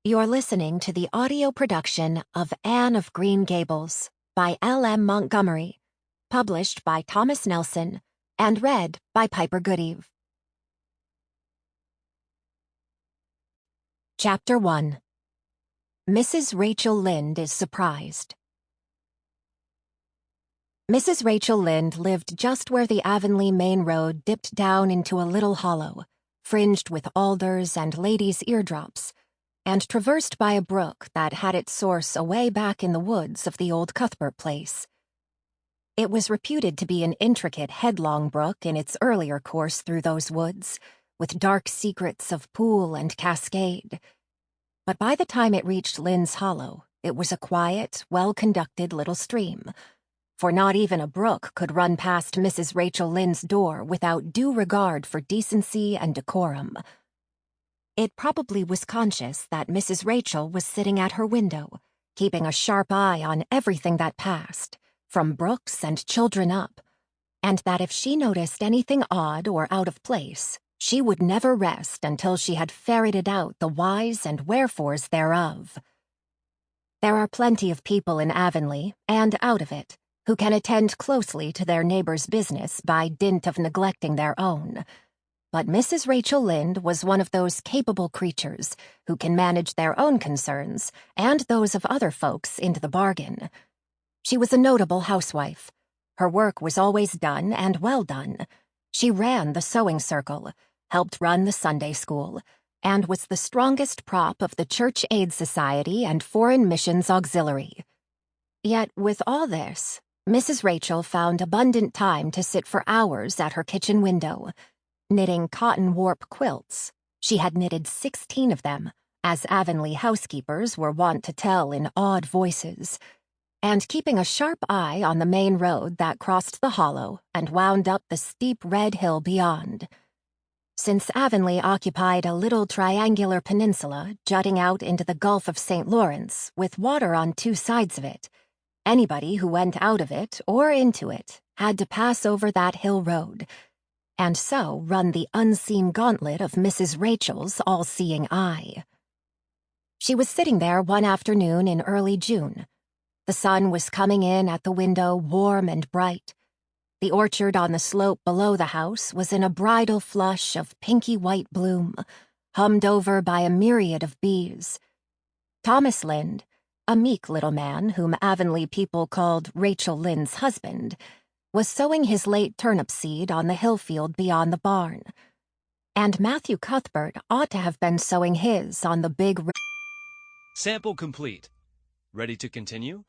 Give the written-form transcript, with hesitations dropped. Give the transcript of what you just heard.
You're listening to the audio production of Anne of Green Gables by L.M. Montgomery, published by Thomas Nelson, and read by Piper Goodeve. Chapter 1. Mrs. Rachel Lynde is surprised. Mrs. Rachel Lynde lived just where the Avonlea main road dipped down into a little hollow, fringed with alders and ladies' eardrops, and traversed by a brook that had its source away back in the woods of the old Cuthbert place. It was reputed to be an intricate, headlong brook in its earlier course through those woods, with dark secrets of pool and cascade. But by the time it reached Lynde's Hollow, it was a quiet, well-conducted little stream, for not even a brook could run past Mrs. Rachel Lynde's door without due regard for decency and decorum. It probably was conscious that Mrs. Rachel was sitting at her window, keeping a sharp eye on everything that passed, from brooks and children up, and that if she noticed anything odd or out of place, she would never rest until she had ferreted out the whys and wherefores thereof. There are plenty of people in Avonlea, and out of it, who can attend closely to their neighbor's business by dint of neglecting their own. But Mrs. Rachel Lynde was one of those capable creatures who can manage their own concerns and those of other folks into the bargain. She was a notable housewife. Her work was always done and well done. She ran the sewing circle, helped run the Sunday school, and was the strongest prop of the Church Aid Society and Foreign Missions Auxiliary. Yet with all this, Mrs. Rachel found abundant time to sit for hours at her kitchen window, knitting cotton warp quilts. She had knitted 16 of them, as Avonlea housekeepers were wont to tell in awed voices, and keeping a sharp eye on the main road that crossed the hollow and wound up the steep red hill beyond. Since Avonlea occupied a little triangular peninsula jutting out into the Gulf of St. Lawrence with water on two sides of it, anybody who went out of it or into it had to pass over that hill road, and so run the unseen gauntlet of Mrs. Rachel's all-seeing eye. She was sitting there one afternoon in early June. The sun was coming in at the window warm and bright. The orchard on the slope below the house was in a bridal flush of pinky-white bloom, hummed over by a myriad of bees. Thomas Lynde, a meek little man whom Avonlea people called Rachel Lynde's husband, was sowing his late turnip seed on the hill field beyond the barn. And Matthew Cuthbert ought to have been sowing his on the big... Sample complete. Ready to continue?